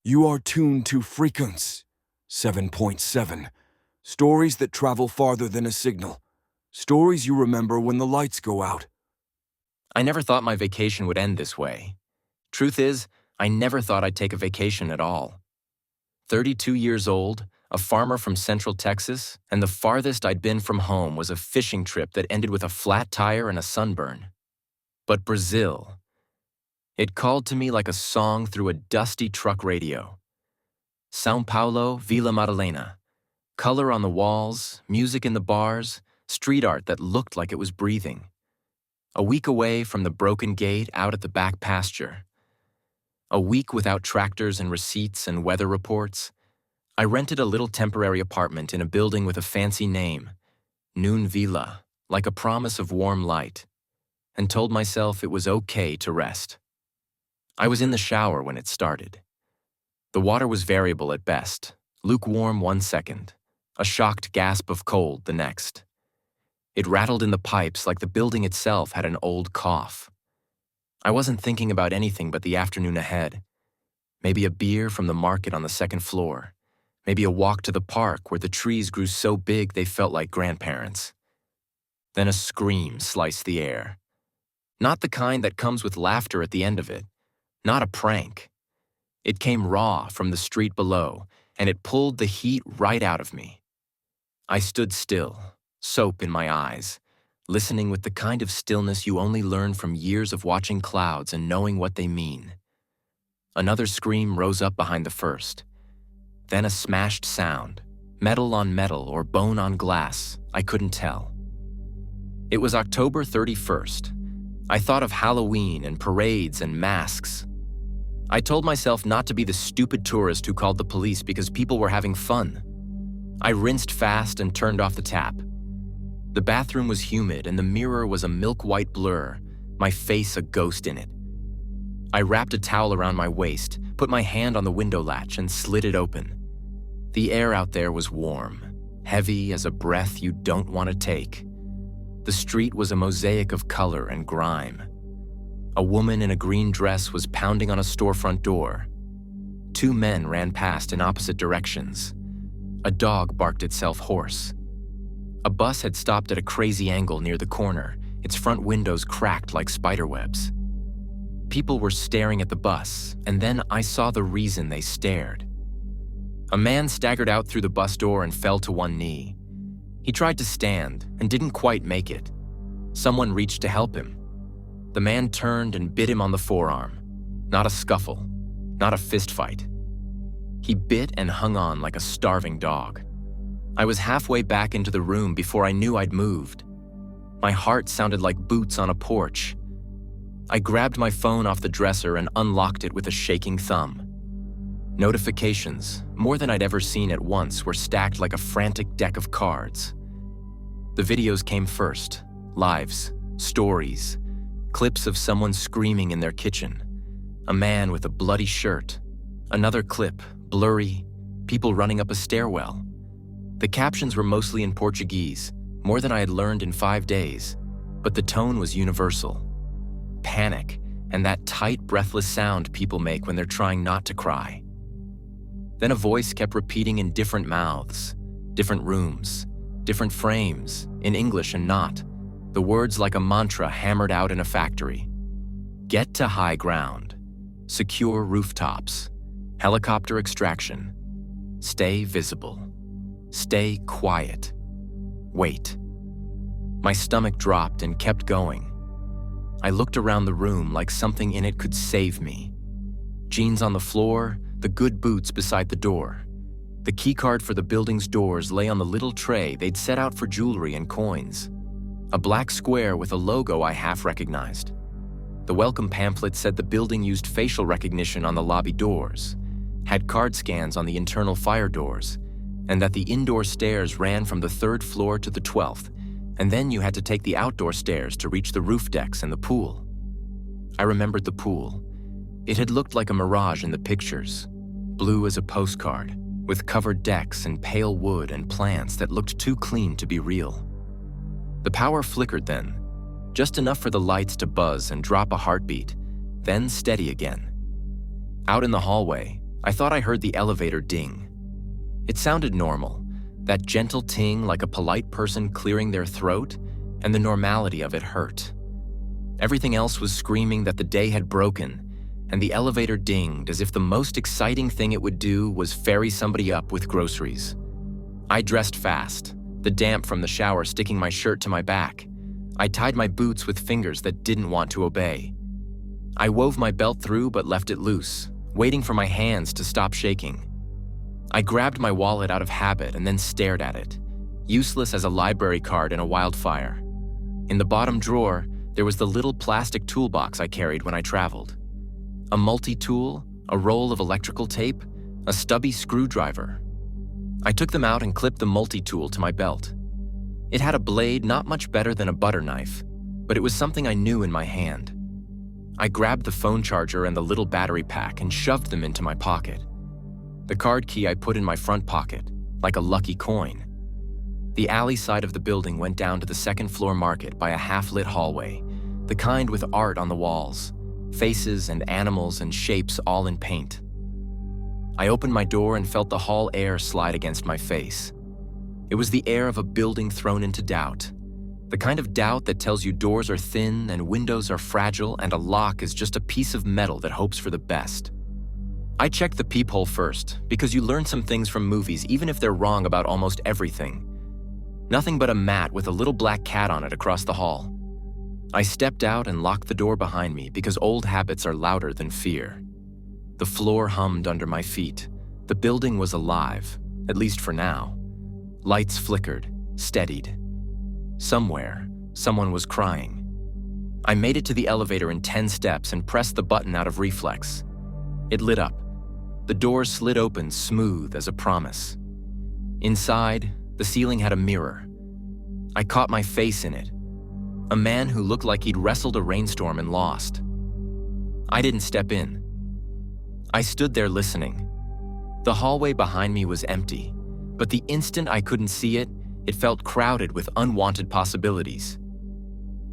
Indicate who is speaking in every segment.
Speaker 1: You are tuned to Fréquence 7.7. Stories that travel farther than a signal. Stories you remember when the lights go out.
Speaker 2: I never thought my vacation would end this way. Truth is, I never thought I'd take a vacation at all. 32 years old, a farmer from Central Texas, and the farthest I'd been from home was a fishing trip that ended with a flat tire and a sunburn. But Brazil, it called to me like a song through a dusty truck radio. São Paulo, Vila Madalena. Color on the walls, music in the bars, street art that looked like it was breathing. A week away from the broken gate out at the back pasture. A week without tractors and receipts and weather reports. I rented a little temporary apartment in a building with a fancy name, Noon Villa, like a promise of warm light, and told myself it was okay to rest. I was in the shower when it started. The water was variable at best, lukewarm 1 second, a shocked gasp of cold the next. It rattled in the pipes like the building itself had an old cough. I wasn't thinking about anything but the afternoon ahead. Maybe a beer from the market on the second floor. Maybe a walk to the park where the trees grew so big they felt like grandparents. Then a scream sliced the air. Not the kind that comes with laughter at the end of it. Not a prank. It came raw from the street below, and it pulled the heat right out of me. I stood still, soap in my eyes, listening with the kind of stillness you only learn from years of watching clouds and knowing what they mean. Another scream rose up behind the first. Then a smashed sound, metal on metal or bone on glass, I couldn't tell. It was October 31st. I thought of Halloween and parades and masks. I told myself not to be the stupid tourist who called the police because people were having fun. I rinsed fast and turned off the tap. The bathroom was humid and the mirror was a milk-white blur, my face a ghost in it. I wrapped a towel around my waist, put my hand on the window latch and slid it open. The air out there was warm, heavy as a breath you don't want to take. The street was a mosaic of color and grime. A woman in a green dress was pounding on a storefront door. 2 men ran past in opposite directions. A dog barked itself hoarse. A bus had stopped at a crazy angle near the corner, its front windows cracked like spiderwebs. People were staring at the bus, and then I saw the reason they stared. A man staggered out through the bus door and fell to one knee. He tried to stand and didn't quite make it. Someone reached to help him. The man turned and bit him on the forearm. Not a scuffle, not a fist fight. He bit and hung on like a starving dog. I was halfway back into the room before I knew I'd moved. My heart sounded like boots on a porch. I grabbed my phone off the dresser and unlocked it with a shaking thumb. Notifications, more than I'd ever seen at once, were stacked like a frantic deck of cards. The videos came first, lives, stories, clips of someone screaming in their kitchen, a man with a bloody shirt, another clip, blurry, people running up a stairwell. The captions were mostly in Portuguese, more than I had learned in 5 days, but the tone was universal. Panic, and that tight, breathless sound people make when they're trying not to cry. Then a voice kept repeating in different mouths, different rooms, different frames, in English and not, the words like a mantra hammered out in a factory. Get to high ground. Secure rooftops. Helicopter extraction. Stay visible. Stay quiet. Wait. My stomach dropped and kept going. I looked around the room like something in it could save me. Jeans on the floor, the good boots beside the door. The keycard for the building's doors lay on the little tray they'd set out for jewelry and coins. A black square with a logo I half recognized. The welcome pamphlet said the building used facial recognition on the lobby doors, had card scans on the internal fire doors, and that the indoor stairs ran from the 3rd floor to the 12th, and then you had to take the outdoor stairs to reach the roof decks and the pool. I remembered the pool. It had looked like a mirage in the pictures, blue as a postcard, with covered decks and pale wood and plants that looked too clean to be real. The power flickered then, just enough for the lights to buzz and drop a heartbeat, then steady again. Out in the hallway, I thought I heard the elevator ding. It sounded normal, that gentle ting like a polite person clearing their throat, and the normality of it hurt. Everything else was screaming that the day had broken, and the elevator dinged as if the most exciting thing it would do was ferry somebody up with groceries. I dressed fast, the damp from the shower sticking my shirt to my back. I tied my boots with fingers that didn't want to obey. I wove my belt through but left it loose, waiting for my hands to stop shaking. I grabbed my wallet out of habit and then stared at it, useless as a library card in a wildfire. In the bottom drawer, there was the little plastic toolbox I carried when I traveled. A multi-tool, a roll of electrical tape, a stubby screwdriver. I took them out and clipped the multi-tool to my belt. It had a blade not much better than a butter knife, but it was something I knew in my hand. I grabbed the phone charger and the little battery pack and shoved them into my pocket. The card key I put in my front pocket, like a lucky coin. The alley side of the building went down to the second-floor market by a half-lit hallway, the kind with art on the walls, faces and animals and shapes all in paint. I opened my door and felt the hall air slide against my face. It was the air of a building thrown into doubt, the kind of doubt that tells you doors are thin and windows are fragile and a lock is just a piece of metal that hopes for the best. I checked the peephole first because you learn some things from movies even if they're wrong about almost everything. Nothing but a mat with a little black cat on it across the hall. I stepped out and locked the door behind me because old habits are louder than fear. The floor hummed under my feet. The building was alive, at least for now. Lights flickered, steadied. Somewhere, someone was crying. I made it to the elevator in 10 steps and pressed the button out of reflex. It lit up. The door slid open smooth as a promise. Inside, the ceiling had a mirror. I caught my face in it. A man who looked like he'd wrestled a rainstorm and lost. I didn't step in. I stood there listening. The hallway behind me was empty, but the instant I couldn't see it, it felt crowded with unwanted possibilities.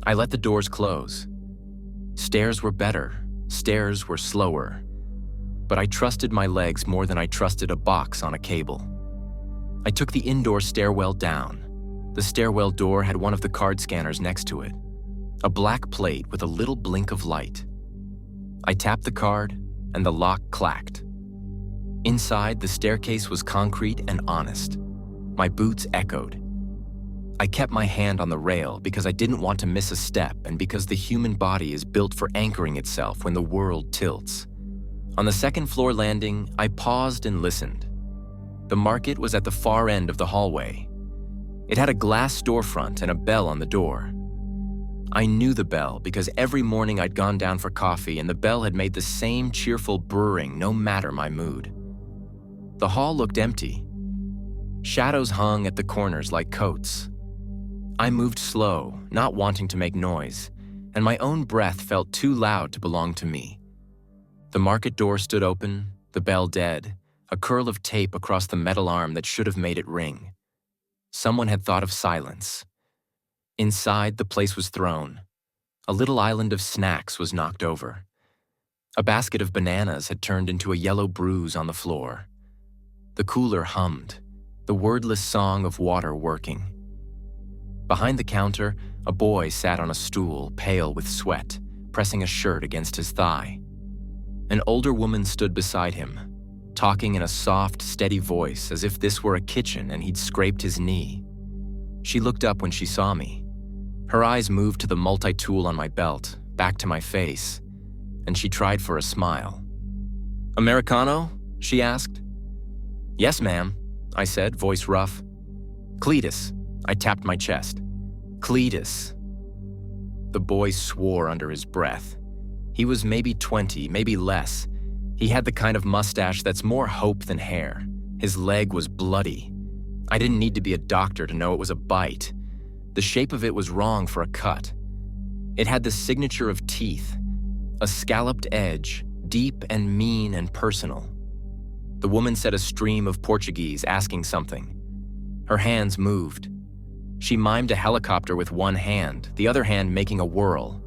Speaker 2: I let the doors close. Stairs were better, stairs were slower, but I trusted my legs more than I trusted a box on a cable. I took the indoor stairwell down. The stairwell door had one of the card scanners next to it, a black plate with a little blink of light. I tapped the card, and the lock clacked. Inside, the staircase was concrete and honest. My boots echoed. I kept my hand on the rail because I didn't want to miss a step and because the human body is built for anchoring itself when the world tilts. On the second-floor landing, I paused and listened. The market was at the far end of the hallway. It had a glass storefront and a bell on the door. I knew the bell because every morning I'd gone down for coffee and the bell had made the same cheerful brrring no matter my mood. The hall looked empty. Shadows hung at the corners like coats. I moved slow, not wanting to make noise, and my own breath felt too loud to belong to me. The market door stood open, the bell dead, a curl of tape across the metal arm that should have made it ring. Someone had thought of silence. Inside, the place was thrown. A little island of snacks was knocked over. A basket of bananas had turned into a yellow bruise on the floor. The cooler hummed, the wordless song of water working. Behind the counter, a boy sat on a stool, pale with sweat, pressing a shirt against his thigh. An older woman stood beside him, talking in a soft, steady voice as if this were a kitchen and he'd scraped his knee. She looked up when she saw me. Her eyes moved to the multi-tool on my belt, back to my face, and she tried for a smile. "Americano?" she asked. "Yes, ma'am," I said, voice rough. "Cletus," I tapped my chest. "Cletus." The boy swore under his breath. He was maybe 20, maybe less. He had the kind of mustache that's more hope than hair. His leg was bloody. I didn't need to be a doctor to know it was a bite. The shape of it was wrong for a cut. It had the signature of teeth, a scalloped edge, deep and mean and personal. The woman said a stream of Portuguese, asking something. Her hands moved. She mimed a helicopter with one hand, the other hand making a whirl.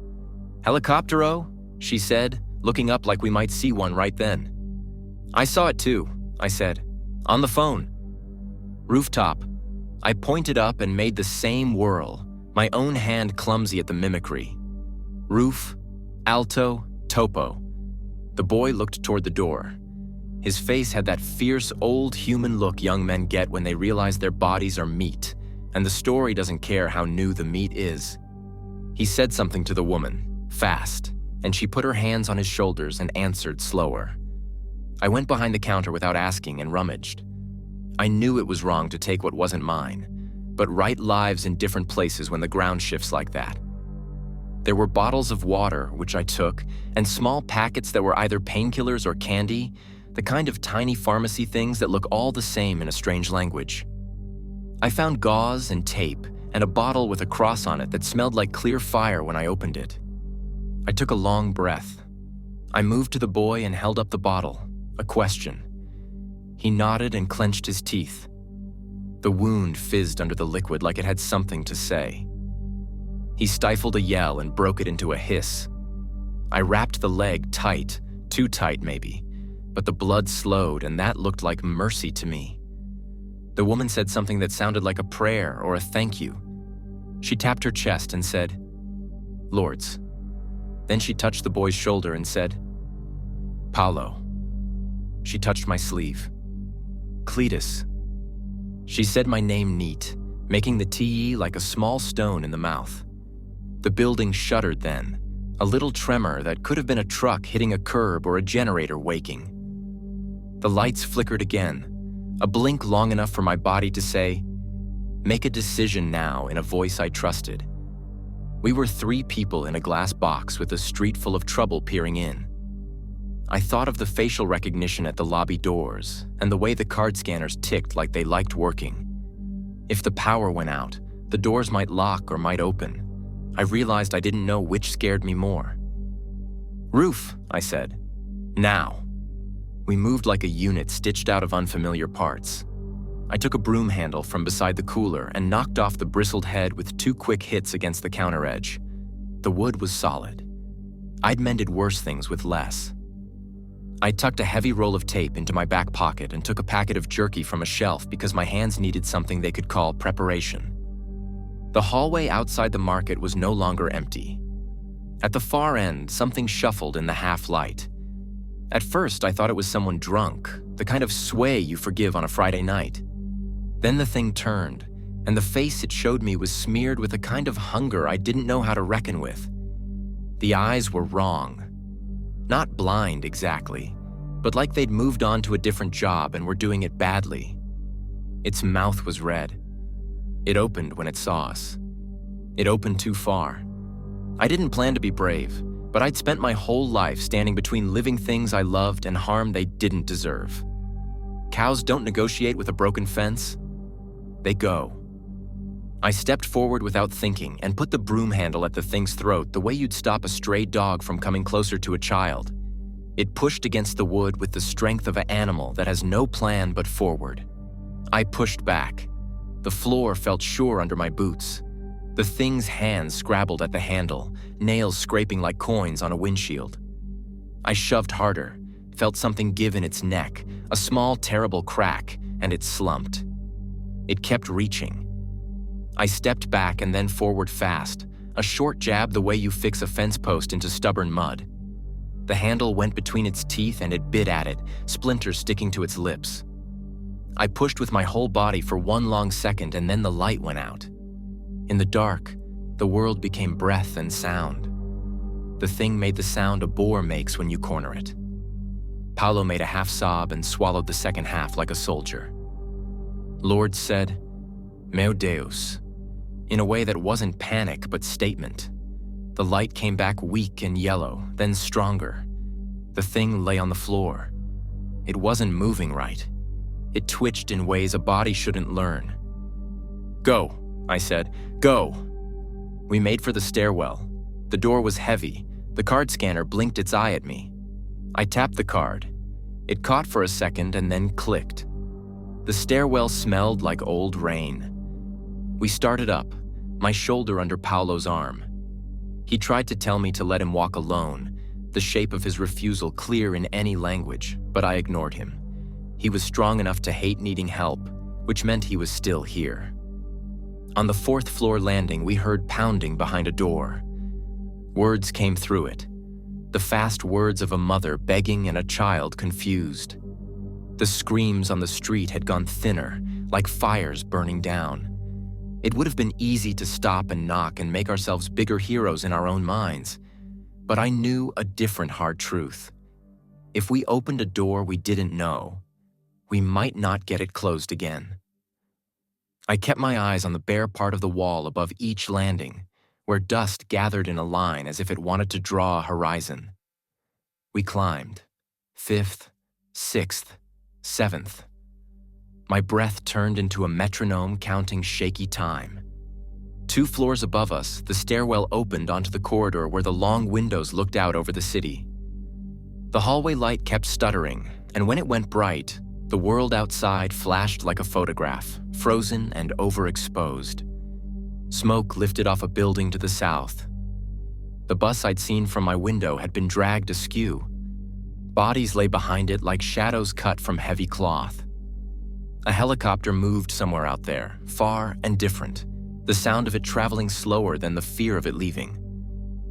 Speaker 2: "Helicoptero?" she said, looking up like we might see one right then. I saw it too, I said. On the phone. Rooftop. I pointed up and made the same whirl, my own hand clumsy at the mimicry. Roof, alto, topo. The boy looked toward the door. His face had that fierce, old human look young men get when they realize their bodies are meat, and the story doesn't care how new the meat is. He said something to the woman, fast, and she put her hands on his shoulders and answered slower. I went behind the counter without asking and rummaged. I knew it was wrong to take what wasn't mine, but right lives in different places when the ground shifts like that. There were bottles of water, which I took, and small packets that were either painkillers or candy, the kind of tiny pharmacy things that look all the same in a strange language. I found gauze and tape and a bottle with a cross on it that smelled like clear fire when I opened it. I took a long breath. I moved to the boy and held up the bottle, a question. He nodded and clenched his teeth. The wound fizzed under the liquid like it had something to say. He stifled a yell and broke it into a hiss. I wrapped the leg tight, too tight maybe, but the blood slowed and that looked like mercy to me. The woman said something that sounded like a prayer or a thank you. She tapped her chest and said, "Lords." Then she touched the boy's shoulder and said, "Paulo." She touched my sleeve. "Cletus." She said my name neat, making the TE like a small stone in the mouth. The building shuddered then, a little tremor that could have been a truck hitting a curb or a generator waking. The lights flickered again, a blink long enough for my body to say, "Make a decision now," in a voice I trusted. We were 3 people in a glass box with a street full of trouble peering in. I thought of the facial recognition at the lobby doors and the way the card scanners ticked like they liked working. If the power went out, the doors might lock or might open. I realized I didn't know which scared me more. "Roof," I said. "Now." We moved like a unit stitched out of unfamiliar parts. I took a broom handle from beside the cooler and knocked off the bristled head with 2 quick hits against the counter edge. The wood was solid. I'd mended worse things with less. I tucked a heavy roll of tape into my back pocket and took a packet of jerky from a shelf because my hands needed something they could call preparation. The hallway outside the market was no longer empty. At the far end, something shuffled in the half-light. At first, I thought it was someone drunk, the kind of sway you forgive on a Friday night. Then the thing turned, and the face it showed me was smeared with a kind of hunger I didn't know how to reckon with. The eyes were wrong. Not blind exactly, but like they'd moved on to a different job and were doing it badly. Its mouth was red. It opened when it saw us. It opened too far. I didn't plan to be brave, but I'd spent my whole life standing between living things I loved and harm they didn't deserve. Cows don't negotiate with a broken fence. They go. I stepped forward without thinking and put the broom handle at the thing's throat the way you'd stop a stray dog from coming closer to a child. It pushed against the wood with the strength of an animal that has no plan but forward. I pushed back. The floor felt sure under my boots. The thing's hands scrabbled at the handle, nails scraping like coins on a windshield. I shoved harder, felt something give in its neck, a small, terrible crack, and it slumped. It kept reaching. I stepped back and then forward fast, a short jab the way you fix a fence post into stubborn mud. The handle went between its teeth and it bit at it, splinters sticking to its lips. I pushed with my whole body for 1 long second and then the light went out. In the dark, the world became breath and sound. The thing made the sound a boar makes when you corner it. Paulo made a half sob and swallowed the second half like a soldier. Lord said, "Meu Deus," in a way that wasn't panic but statement. The light came back weak and yellow, then stronger. The thing lay on the floor. It wasn't moving right. It twitched in ways a body shouldn't learn. "Go," I said, "go." We made for the stairwell. The door was heavy. The card scanner blinked its eye at me. I tapped the card. It caught for a second and then clicked. The stairwell smelled like old rain. We started up, my shoulder under Paulo's arm. He tried to tell me to let him walk alone, the shape of his refusal clear in any language, but I ignored him. He was strong enough to hate needing help, which meant he was still here. On the 4th floor landing, we heard pounding behind a door. Words came through it, the fast words of a mother begging and a child confused. The screams on the street had gone thinner, like fires burning down. It would have been easy to stop and knock and make ourselves bigger heroes in our own minds, but I knew a different hard truth. If we opened a door we didn't know, we might not get it closed again. I kept my eyes on the bare part of the wall above each landing, where dust gathered in a line as if it wanted to draw a horizon. We climbed. 5th, 6th, 7th. My breath turned into a metronome counting shaky time. 2 floors above us, the stairwell opened onto the corridor where the long windows looked out over the city. The hallway light kept stuttering, and when it went bright, the world outside flashed like a photograph, frozen and overexposed. Smoke lifted off a building to the south. The bus I'd seen from my window had been dragged askew. Bodies lay behind it like shadows cut from heavy cloth. A helicopter moved somewhere out there, far and different, the sound of it traveling slower than the fear of it leaving.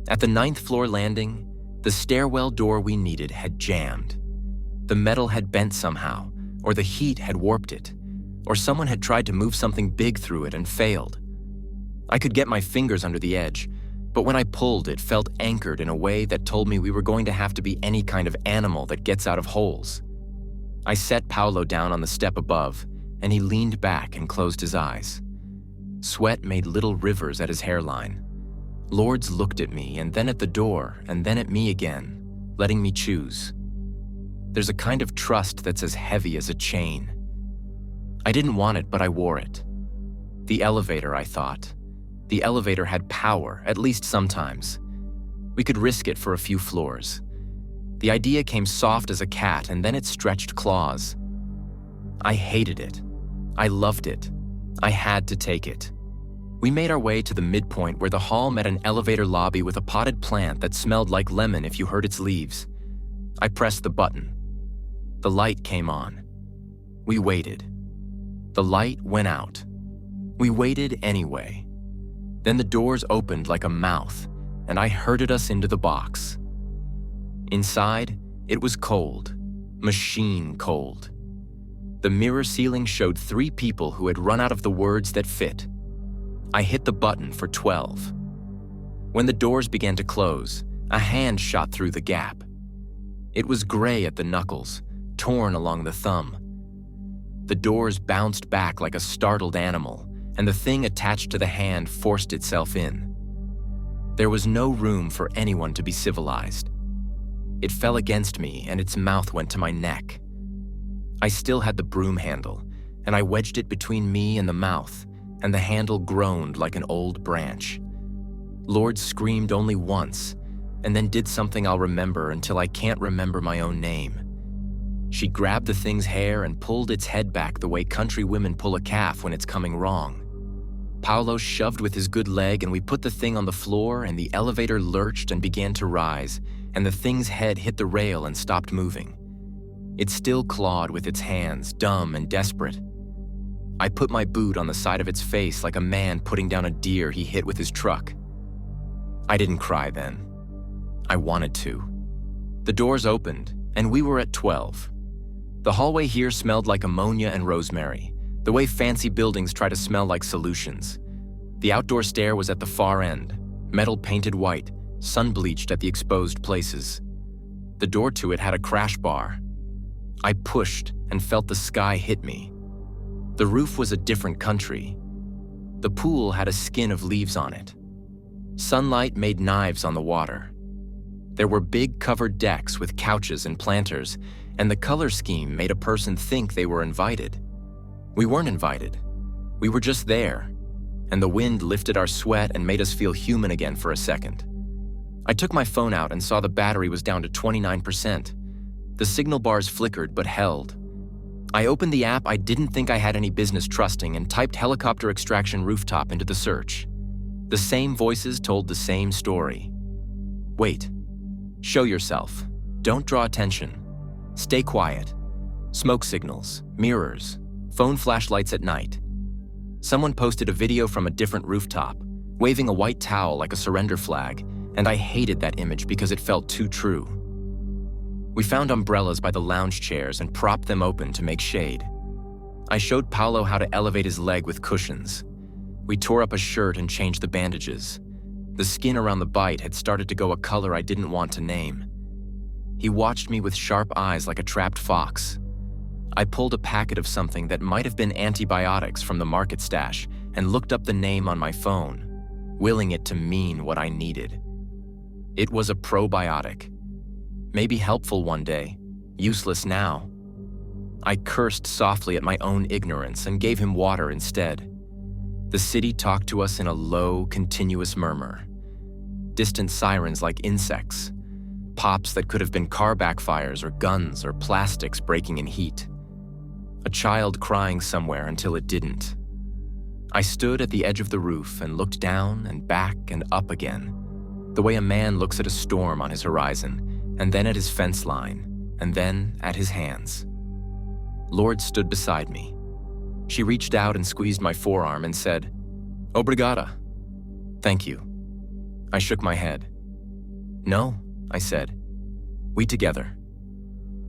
Speaker 2: At the 9th floor landing, the stairwell door we needed had jammed. The metal had bent somehow, or the heat had warped it, or someone had tried to move something big through it and failed. I could get my fingers under the edge, but when I pulled, it felt anchored in a way that told me we were going to have to be any kind of animal that gets out of holes. I set Paolo down on the step above, and he leaned back and closed his eyes. Sweat made little rivers at his hairline. Lords looked at me, and then at the door, and then at me again, letting me choose. There's a kind of trust that's as heavy as a chain. I didn't want it, but I wore it. The elevator, I thought. The elevator had power, at least sometimes. We could risk it for a few floors. The idea came soft as a cat, and then it stretched claws. I hated it. I loved it. I had to take it. We made our way to the midpoint where the hall met an elevator lobby with a potted plant that smelled like lemon if you heard its leaves. I pressed the button. The light came on. We waited. The light went out. We waited anyway. Then the doors opened like a mouth, and I herded us into the box. Inside, it was cold, machine cold. The mirror ceiling showed 3 people who had run out of the words that fit. I hit the button for 12. When the doors began to close, a hand shot through the gap. It was gray at the knuckles, torn along the thumb. The doors bounced back like a startled animal, and the thing attached to the hand forced itself in. There was no room for anyone to be civilized. It fell against me, and its mouth went to my neck. I still had the broom handle, and I wedged it between me and the mouth, and the handle groaned like an old branch. Lord screamed only once, and then did something I'll remember until I can't remember my own name. She grabbed the thing's hair and pulled its head back the way country women pull a calf when it's coming wrong. Paolo shoved with his good leg, and we put the thing on the floor, and the elevator lurched and began to rise, and the thing's head hit the rail and stopped moving. It still clawed with its hands, dumb and desperate. I put my boot on the side of its face like a man putting down a deer he hit with his truck. I didn't cry then. I wanted to. The doors opened, and we were at 12. The hallway here smelled like ammonia and rosemary, the way fancy buildings try to smell like solutions. The outdoor stair was at the far end, metal painted white, sun-bleached at the exposed places. The door to it had a crash bar. I pushed and felt the sky hit me. The roof was a different country. The pool had a skin of leaves on it. Sunlight made knives on the water. There were big covered decks with couches and planters, and the color scheme made a person think they were invited. We weren't invited. We were just there, and the wind lifted our sweat and made us feel human again for a second. I took my phone out and saw the battery was down to 29%. The signal bars flickered but held. I opened the app I didn't think I had any business trusting and typed helicopter extraction rooftop into the search. The same voices told the same story. Wait. Show yourself. Don't draw attention. Stay quiet. Smoke signals, mirrors, phone flashlights at night. Someone posted a video from a different rooftop, waving a white towel like a surrender flag, and I hated that image because it felt too true. We found umbrellas by the lounge chairs and propped them open to make shade. I showed Paolo how to elevate his leg with cushions. We tore up a shirt and changed the bandages. The skin around the bite had started to go a color I didn't want to name. He watched me with sharp eyes like a trapped fox. I pulled a packet of something that might have been antibiotics from the market stash and looked up the name on my phone, willing it to mean what I needed. It was a probiotic. Maybe helpful one day, useless now. I cursed softly at my own ignorance and gave him water instead. The city talked to us in a low, continuous murmur. Distant sirens like insects. Pops that could have been car backfires or guns or plastics breaking in heat. A child crying somewhere until it didn't. I stood at the edge of the roof and looked down and back and up again, the way a man looks at a storm on his horizon, and then at his fence line, and then at his hands. Lord stood beside me. She reached out and squeezed my forearm and said, "Obrigada." Thank you. I shook my head. No, I said. We together.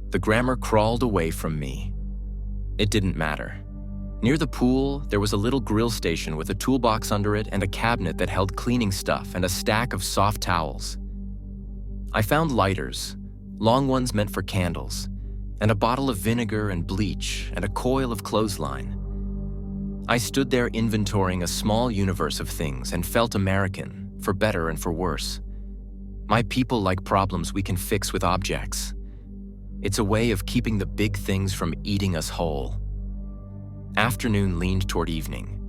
Speaker 2: The grammar crawled away from me. It didn't matter. Near the pool, there was a little grill station with a toolbox under it and a cabinet that held cleaning stuff and a stack of soft towels. I found lighters, long ones meant for candles, and a bottle of vinegar and bleach and a coil of clothesline. I stood there inventorying a small universe of things and felt American, for better and for worse. My people like problems we can fix with objects. It's a way of keeping the big things from eating us whole. Afternoon leaned toward evening.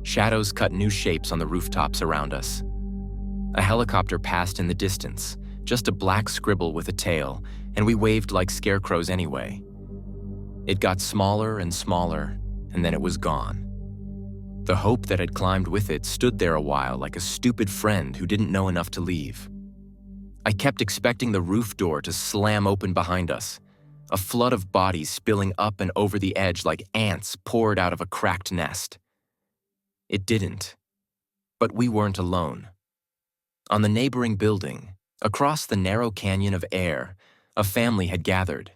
Speaker 2: Shadows cut new shapes on the rooftops around us. A helicopter passed in the distance, just a black scribble with a tail, and we waved like scarecrows anyway. It got smaller and smaller, and then it was gone. The hope that had climbed with it stood there a while like a stupid friend who didn't know enough to leave. I kept expecting the roof door to slam open behind us, a flood of bodies spilling up and over the edge like ants poured out of a cracked nest. It didn't. But we weren't alone. On the neighboring building, across the narrow canyon of air, a family had gathered.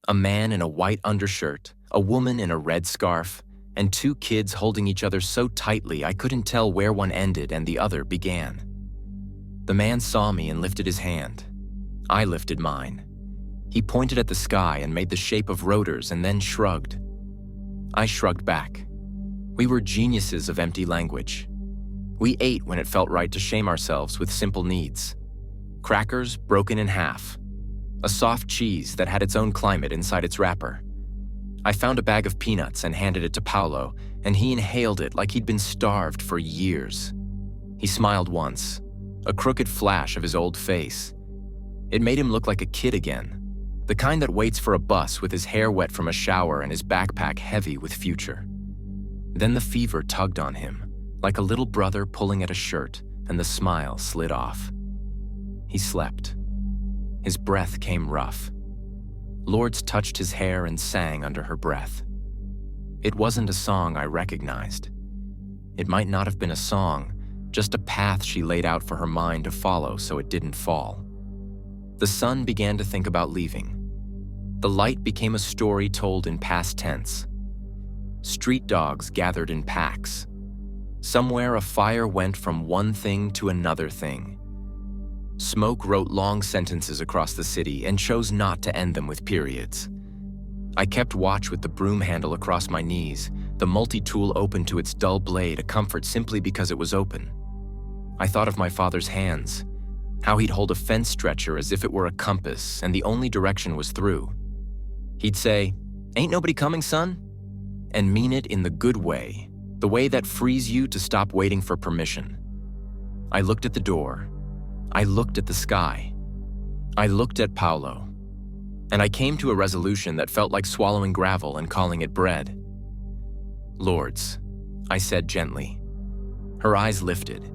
Speaker 2: A man in a white undershirt, a woman in a red scarf, and two kids holding each other so tightly I couldn't tell where one ended and the other began. The man saw me and lifted his hand. I lifted mine. He pointed at the sky and made the shape of rotors and then shrugged. I shrugged back. We were geniuses of empty language. We ate when it felt right to shame ourselves with simple needs. Crackers broken in half. A soft cheese that had its own climate inside its wrapper. I found a bag of peanuts and handed it to Paolo, and he inhaled it like he'd been starved for years. He smiled once, a crooked flash of his old face. It made him look like a kid again, the kind that waits for a bus with his hair wet from a shower and his backpack heavy with future. Then the fever tugged on him, like a little brother pulling at a shirt, and the smile slid off. He slept. His breath came rough. Lourdes touched his hair and sang under her breath. It wasn't a song I recognized. It might not have been a song, just a path she laid out for her mind to follow so it didn't fall. The sun began to think about leaving. The light became a story told in past tense. Street dogs gathered in packs. Somewhere a fire went from one thing to another thing. Smoke wrote long sentences across the city and chose not to end them with periods. I kept watch with the broom handle across my knees, the multi-tool open to its dull blade a comfort simply because it was open. I thought of my father's hands, how he'd hold a fence stretcher as if it were a compass and the only direction was through. He'd say, "Ain't nobody coming, son?" and mean it in the good way, the way that frees you to stop waiting for permission. I looked at the door. I looked at the sky. I looked at Paolo. And I came to a resolution that felt like swallowing gravel and calling it bread. "Lourdes," I said gently. Her eyes lifted.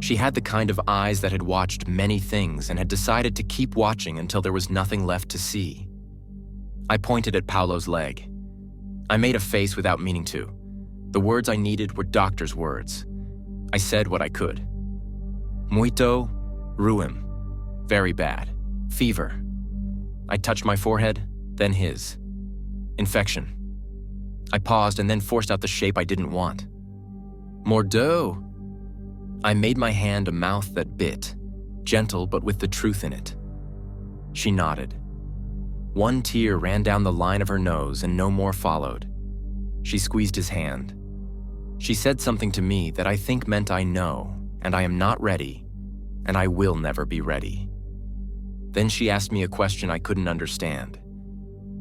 Speaker 2: She had the kind of eyes that had watched many things and had decided to keep watching until there was nothing left to see. I pointed at Paulo's leg. I made a face without meaning to. The words I needed were doctor's words. I said what I could. Muito ruim. Very bad. Fever. I touched my forehead, then his. Infection. I paused and then forced out the shape I didn't want. Mordeaux. I made my hand a mouth that bit, gentle but with the truth in it. She nodded. One tear ran down the line of her nose and no more followed. She squeezed his hand. She said something to me that I think meant I know, and I am not ready, and I will never be ready. Then she asked me a question I couldn't understand.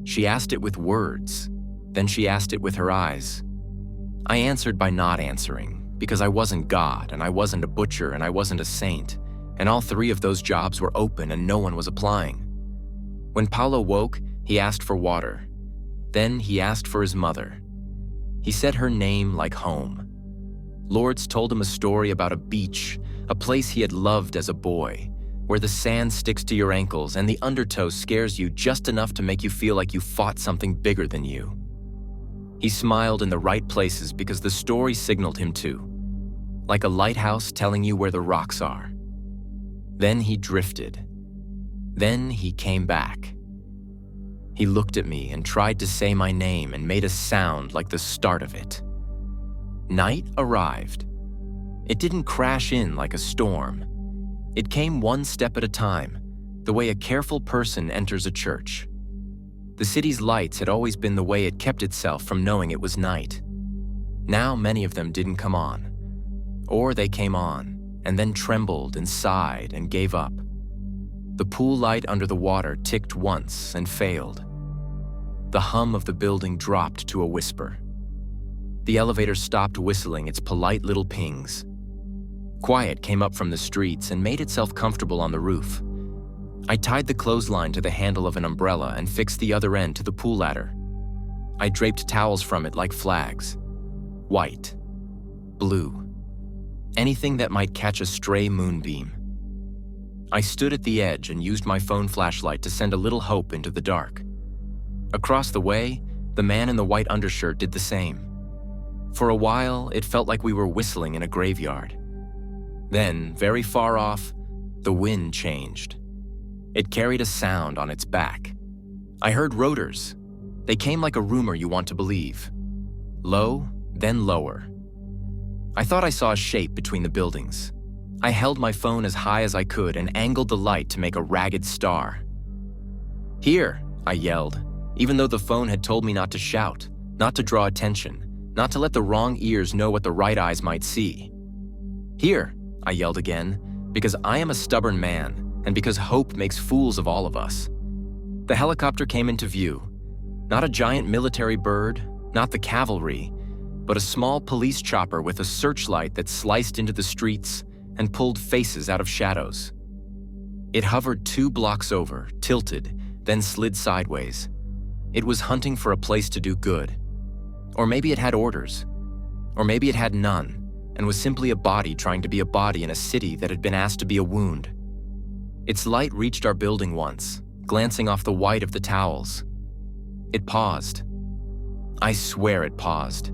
Speaker 2: She asked it with words, then she asked it with her eyes. I answered by not answering, because I wasn't God, and I wasn't a butcher, and I wasn't a saint, and all three of those jobs were open and no one was applying. When Paulo woke, he asked for water. Then he asked for his mother. He said her name like home. Lourdes told him a story about a beach, a place he had loved as a boy, where the sand sticks to your ankles and the undertow scares you just enough to make you feel like you fought something bigger than you. He smiled in the right places because the story signaled him to, like a lighthouse telling you where the rocks are. Then he drifted. Then he came back. He looked at me and tried to say my name and made a sound like the start of it. Night arrived. It didn't crash in like a storm. It came one step at a time, the way a careful person enters a church. The city's lights had always been the way it kept itself from knowing it was night. Now many of them didn't come on. Or they came on, and then trembled and sighed and gave up. The pool light under the water ticked once and failed. The hum of the building dropped to a whisper. The elevator stopped whistling its polite little pings. Quiet came up from the streets and made itself comfortable on the roof. I tied the clothesline to the handle of an umbrella and fixed the other end to the pool ladder. I draped towels from it like flags. White. Blue. Anything that might catch a stray moonbeam. I stood at the edge and used my phone flashlight to send a little hope into the dark. Across the way, the man in the white undershirt did the same. For a while, it felt like we were whistling in a graveyard. Then, very far off, the wind changed. It carried a sound on its back. I heard rotors. They came like a rumor you want to believe. Low, then lower. I thought I saw a shape between the buildings. I held my phone as high as I could and angled the light to make a ragged star. Here, I yelled, even though the phone had told me not to shout, not to draw attention, not to let the wrong ears know what the right eyes might see. Here, I yelled again, because I am a stubborn man, and because hope makes fools of all of us. The helicopter came into view. Not a giant military bird, not the cavalry, but a small police chopper with a searchlight that sliced into the streets and pulled faces out of shadows. It hovered 2 blocks over, tilted, then slid sideways. It was hunting for a place to do good. Or maybe it had orders. Or maybe it had none, and was simply a body trying to be a body in a city that had been asked to be a wound. Its light reached our building once, glancing off the white of the towels. It paused. I swear it paused.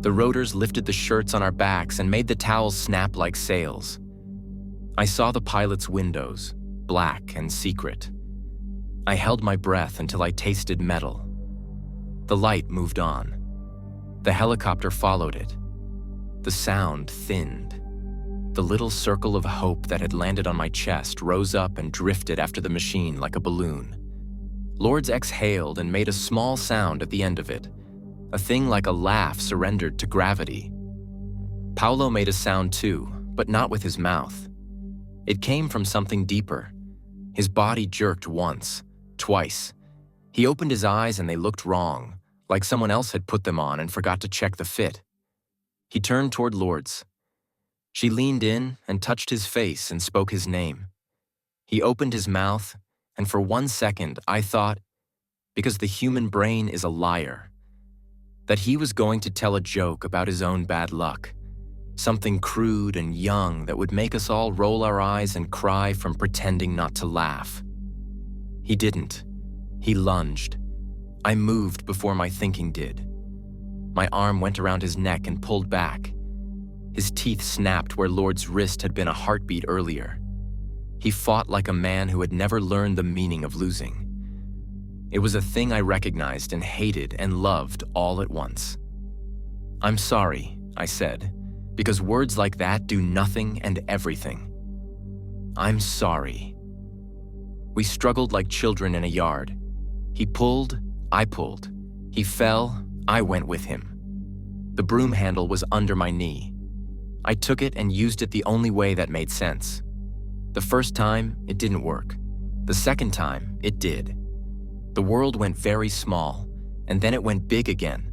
Speaker 2: The rotors lifted the shirts on our backs and made the towels snap like sails. I saw the pilot's windows, black and secret. I held my breath until I tasted metal. The light moved on. The helicopter followed it. The sound thinned. The little circle of hope that had landed on my chest rose up and drifted after the machine like a balloon. Lourdes exhaled and made a small sound at the end of it, a thing like a laugh surrendered to gravity. Paulo made a sound too, but not with his mouth. It came from something deeper. His body jerked once, twice. He opened his eyes and they looked wrong, like someone else had put them on and forgot to check the fit. He turned toward Lourdes. She leaned in and touched his face and spoke his name. He opened his mouth, and for 1 second I thought, because the human brain is a liar, that he was going to tell a joke about his own bad luck. Something crude and young that would make us all roll our eyes and cry from pretending not to laugh. He didn't. He lunged. I moved before my thinking did. My arm went around his neck and pulled back. His teeth snapped where Lord's wrist had been a heartbeat earlier. He fought like a man who had never learned the meaning of losing. It was a thing I recognized and hated and loved all at once. "I'm sorry," I said, because words like that do nothing and everything. "I'm sorry." We struggled like children in a yard. He pulled, I pulled. He fell, I went with him. The broom handle was under my knee. I took it and used it the only way that made sense. The first time, it didn't work. The second time, it did. The world went very small, and then it went big again.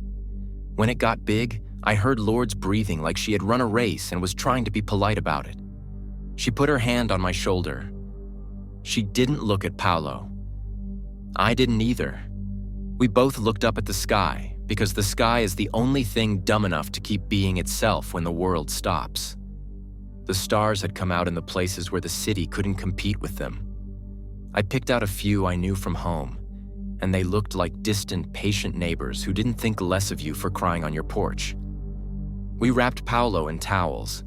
Speaker 2: When it got big, I heard Lord's breathing like she had run a race and was trying to be polite about it. She put her hand on my shoulder. She didn't look at Paolo. I didn't either. We both looked up at the sky, because the sky is the only thing dumb enough to keep being itself when the world stops. The stars had come out in the places where the city couldn't compete with them. I picked out a few I knew from home, and they looked like distant, patient neighbors who didn't think less of you for crying on your porch. We wrapped Paolo in towels.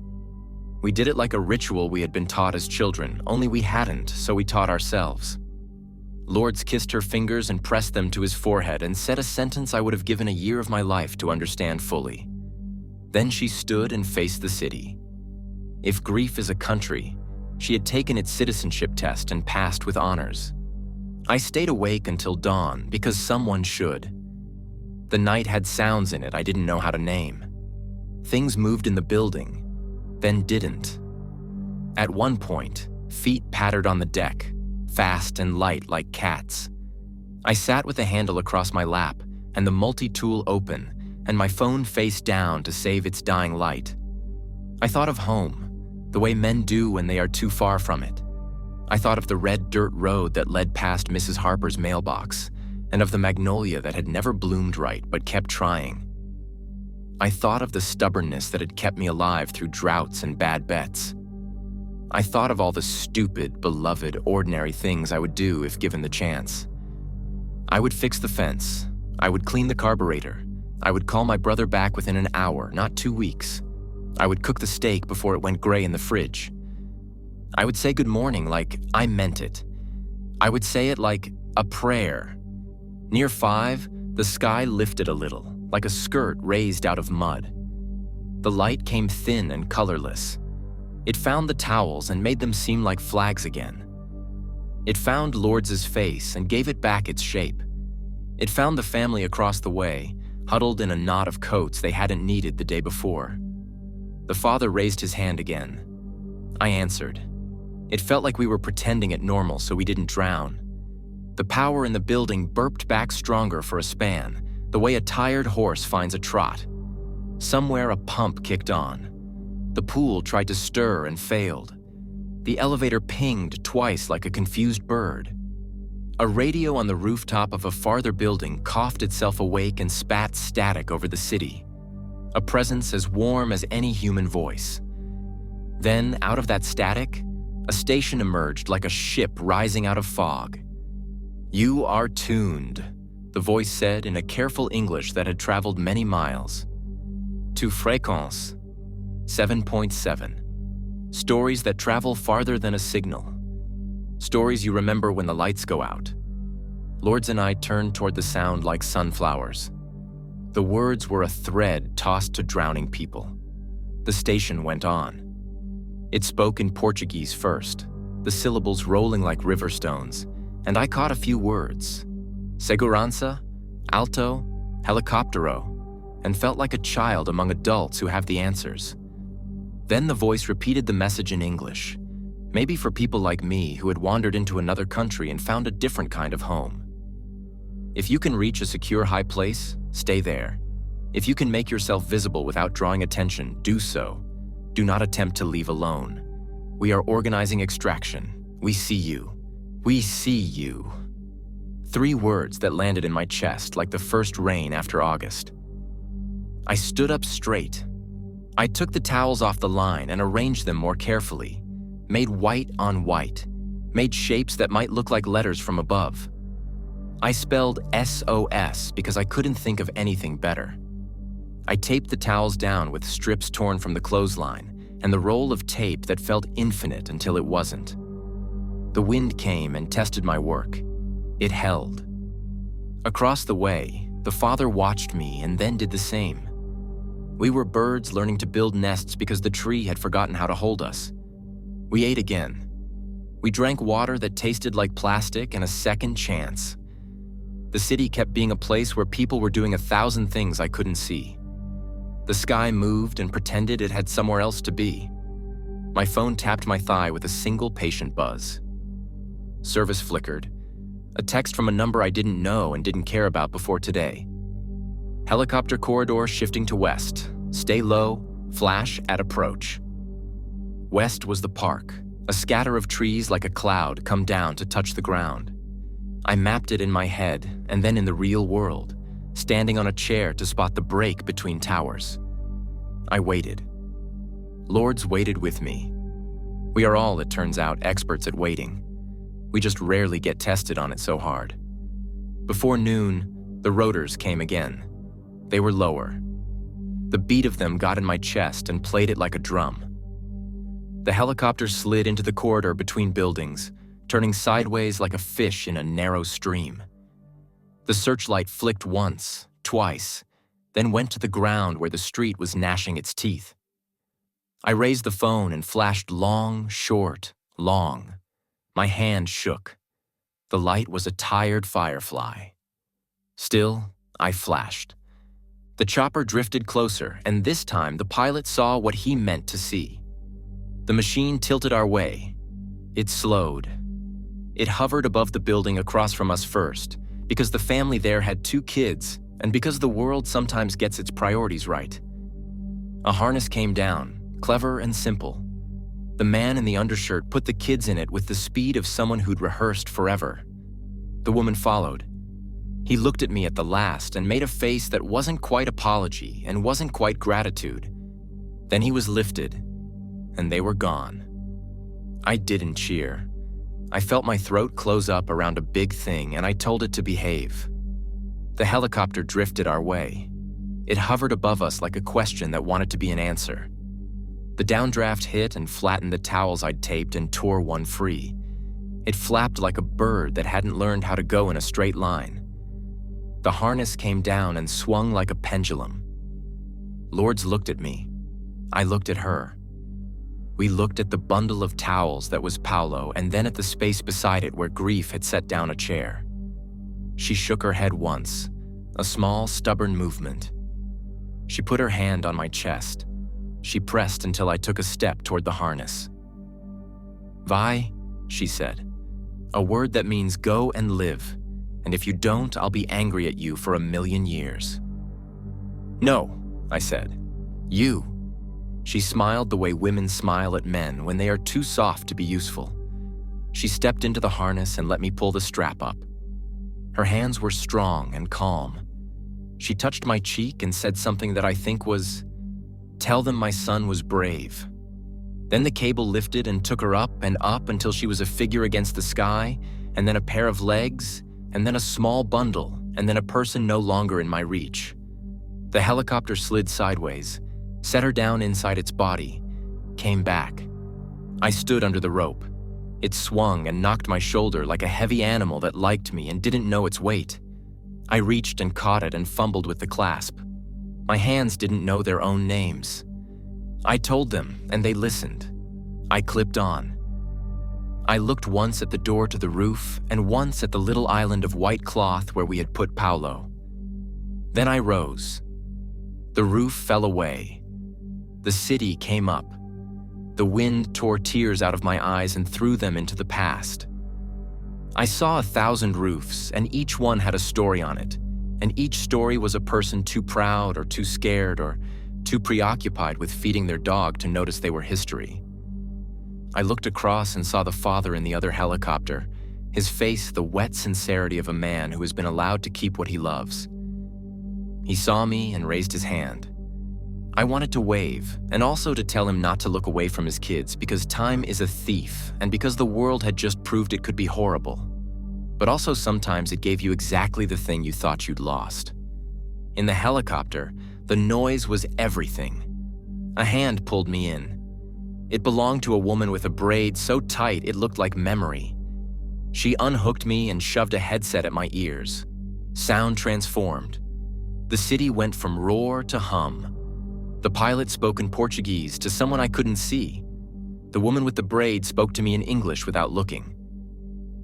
Speaker 2: We did it like a ritual we had been taught as children, only we hadn't, so we taught ourselves. Lourdes kissed her fingers and pressed them to his forehead and said a sentence I would have given a year of my life to understand fully. Then she stood and faced the city. If grief is a country, she had taken its citizenship test and passed with honors. I stayed awake until dawn because someone should. The night had sounds in it I didn't know how to name. Things moved in the building, then didn't. At one point, feet pattered on the deck, fast and light like cats. I sat with the handle across my lap and the multi-tool open and my phone face down to save its dying light. I thought of home, the way men do when they are too far from it. I thought of the red dirt road that led past Mrs. Harper's mailbox and of the magnolia that had never bloomed right but kept trying. I thought of the stubbornness that had kept me alive through droughts and bad bets. I thought of all the stupid, beloved, ordinary things I would do if given the chance. I would fix the fence. I would clean the carburetor. I would call my brother back within an hour, not 2 weeks. I would cook the steak before it went gray in the fridge. I would say good morning like I meant it. I would say it like a prayer. Near 5, the sky lifted a little, like a skirt raised out of mud. The light came thin and colorless. It found the towels and made them seem like flags again. It found Lourdes' face and gave it back its shape. It found the family across the way, huddled in a knot of coats they hadn't needed the day before. The father raised his hand again. I answered. It felt like we were pretending it normal so we didn't drown. The power in the building burped back stronger for a span, the way a tired horse finds a trot. Somewhere a pump kicked on. The pool tried to stir and failed. The elevator pinged twice like a confused bird. A radio on the rooftop of a farther building coughed itself awake and spat static over the city. A presence as warm as any human voice. Then, out of that static, a station emerged like a ship rising out of fog. "You are tuned," the voice said in a careful English that had traveled many miles. "To Fréquence, 7.7. Stories that travel farther than a signal. Stories you remember when the lights go out." Lourdes and I turned toward the sound like sunflowers. The words were a thread tossed to drowning people. The station went on. It spoke in Portuguese first, the syllables rolling like river stones, and I caught a few words. Segurança, alto, helicoptero, and felt like a child among adults who have the answers. Then the voice repeated the message in English, maybe for people like me who had wandered into another country and found a different kind of home. If you can reach a secure high place, stay there. If you can make yourself visible without drawing attention, do so. Do not attempt to leave alone. We are organizing extraction. We see you. We see you. 3 words that landed in my chest like the first rain after August. I stood up straight. I took the towels off the line and arranged them more carefully, made white on white, made shapes that might look like letters from above. I spelled SOS because I couldn't think of anything better. I taped the towels down with strips torn from the clothesline and the roll of tape that felt infinite until it wasn't. The wind came and tested my work. It held. Across the way, the father watched me and then did the same. We were birds learning to build nests because the tree had forgotten how to hold us. We ate again. We drank water that tasted like plastic and a second chance. The city kept being a place where people were doing 1,000 things I couldn't see. The sky moved and pretended it had somewhere else to be. My phone tapped my thigh with a single patient buzz. Service flickered. A text from a number I didn't know and didn't care about before today. Helicopter corridor shifting to west. Stay low, flash at approach. West was the park, a scatter of trees like a cloud come down to touch the ground. I mapped it in my head and then in the real world, standing on a chair to spot the break between towers. I waited. Lords waited with me. We are all, it turns out, experts at waiting. We just rarely get tested on it so hard. Before noon, the rotors came again. They were lower. The beat of them got in my chest and played it like a drum. The helicopter slid into the corridor between buildings, turning sideways like a fish in a narrow stream. The searchlight flicked once, twice, then went to the ground where the street was gnashing its teeth. I raised the phone and flashed long, short, long. My hand shook. The light was a tired firefly. Still, I flashed. The chopper drifted closer, and this time the pilot saw what he meant to see. The machine tilted our way. It slowed. It hovered above the building across from us first, because the family there had 2 kids, and because the world sometimes gets its priorities right. A harness came down, clever and simple. The man in the undershirt put the kids in it with the speed of someone who'd rehearsed forever. The woman followed. He looked at me at the last and made a face that wasn't quite apology and wasn't quite gratitude. Then he was lifted, and they were gone. I didn't cheer. I felt my throat close up around a big thing, and I told it to behave. The helicopter drifted our way. It hovered above us like a question that wanted to be an answer. The downdraft hit and flattened the towels I'd taped and tore one free. It flapped like a bird that hadn't learned how to go in a straight line. The harness came down and swung like a pendulum. Lourdes looked at me. I looked at her. We looked at the bundle of towels that was Paolo and then at the space beside it where grief had set down a chair. She shook her head once, a small, stubborn movement. She put her hand on my chest. She pressed until I took a step toward the harness. "Vai," she said, a word that means go and live, and if you don't, I'll be angry at you for 1,000,000 years. "No," I said. "You." She smiled the way women smile at men when they are too soft to be useful. She stepped into the harness and let me pull the strap up. Her hands were strong and calm. She touched my cheek and said something that I think was, "Tell them my son was brave." Then the cable lifted and took her up until she was a figure against the sky, and then a pair of legs, and then a small bundle, and then a person no longer in my reach. The helicopter slid sideways, set her down inside its body, came back. I stood under the rope. It swung and knocked my shoulder like a heavy animal that liked me and didn't know its weight. I reached and caught it and fumbled with the clasp. My hands didn't know their own names. I told them, and they listened. I clipped on. I looked once at the door to the roof and once at the little island of white cloth where we had put Paolo. Then I rose. The roof fell away. The city came up. The wind tore tears out of my eyes and threw them into the past. I saw 1,000 roofs, and each one had a story on it, and each story was a person too proud or too scared or too preoccupied with feeding their dog to notice they were history. I looked across and saw the father in the other helicopter, his face the wet sincerity of a man who has been allowed to keep what he loves. He saw me and raised his hand. I wanted to wave, and also to tell him not to look away from his kids because time is a thief and because the world had just proved it could be horrible. But also sometimes it gave you exactly the thing you thought you'd lost. In the helicopter, the noise was everything. A hand pulled me in. It belonged to a woman with a braid so tight it looked like memory. She unhooked me and shoved a headset at my ears. Sound transformed. The city went from roar to hum. The pilot spoke in Portuguese to someone I couldn't see. The woman with the braid spoke to me in English without looking.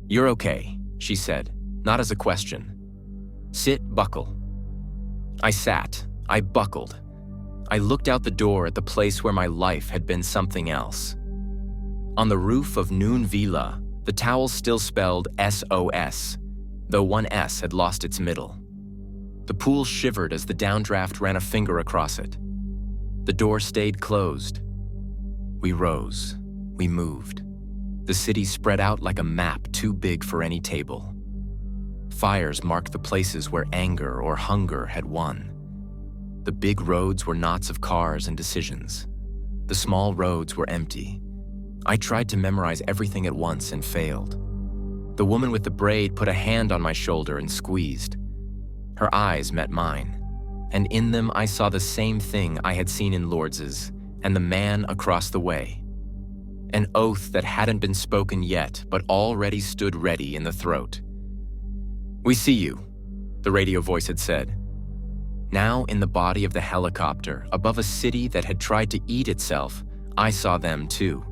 Speaker 2: "You're okay," she said, not as a question. "Sit, buckle." I sat. I buckled. I looked out the door at the place where my life had been something else. On the roof of Noon Villa, the towel still spelled SOS, though one S had lost its middle. The pool shivered as the downdraft ran a finger across it. The door stayed closed. We rose. We moved. The city spread out like a map too big for any table. Fires marked the places where anger or hunger had won. The big roads were knots of cars and decisions. The small roads were empty. I tried to memorize everything at once and failed. The woman with the braid put a hand on my shoulder and squeezed. Her eyes met mine, and in them I saw the same thing I had seen in Lords's and the man across the way. An oath that hadn't been spoken yet but already stood ready in the throat. "We see you," the radio voice had said. Now in the body of the helicopter, above a city that had tried to eat itself, I saw them too.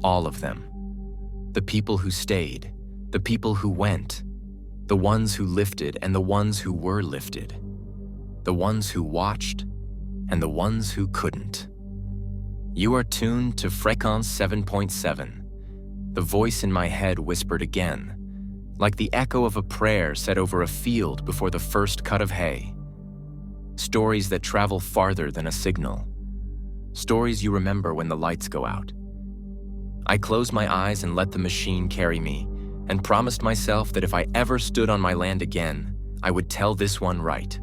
Speaker 2: All of them. The people who stayed, the people who went, the ones who lifted and the ones who were lifted, the ones who watched and the ones who couldn't. You are tuned to Fréquence 7.7. The voice in my head whispered again, like the echo of a prayer said over a field before the first cut of hay. Stories that travel farther than a signal. Stories you remember when the lights go out. I closed my eyes and let the machine carry me, and promised myself that if I ever stood on my land again, I would tell this one right.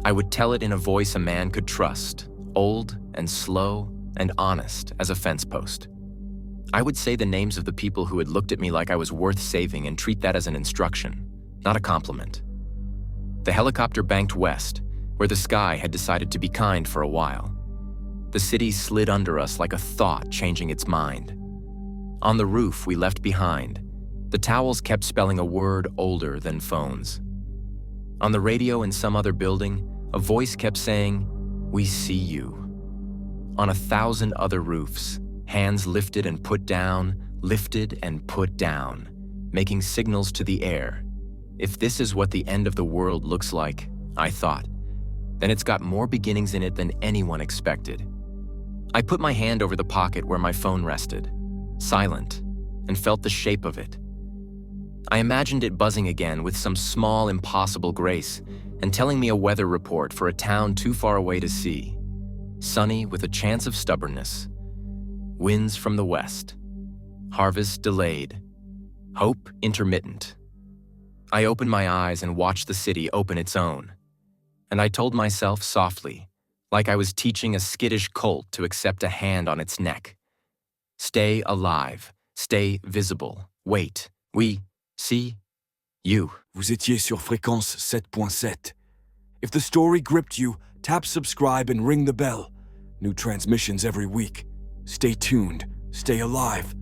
Speaker 2: I would tell it in a voice a man could trust, old and slow and honest as a fence post. I would say the names of the people who had looked at me like I was worth saving and treat that as an instruction, not a compliment. The helicopter banked west, where the sky had decided to be kind for a while. The city slid under us like a thought changing its mind. On the roof we left behind, the towels kept spelling a word older than phones. On the radio in some other building, a voice kept saying, "We see you." On 1,000 other roofs, hands lifted and put down, making signals to the air. If this is what the end of the world looks like, I thought, then it's got more beginnings in it than anyone expected. I put my hand over the pocket where my phone rested, silent, and felt the shape of it. I imagined it buzzing again with some small, impossible grace and telling me a weather report for a town too far away to see. Sunny with a chance of stubbornness. Winds from the west. Harvest delayed. Hope intermittent. I opened my eyes and watched the city open its own. And I told myself softly, like I was teaching a skittish colt to accept a hand on its neck. Stay alive. Stay visible. Wait. We see you.
Speaker 1: Vous étiez sur Fréquence 7.7. If the story gripped you, tap subscribe and ring the bell. New transmissions every week. Stay tuned. Stay alive.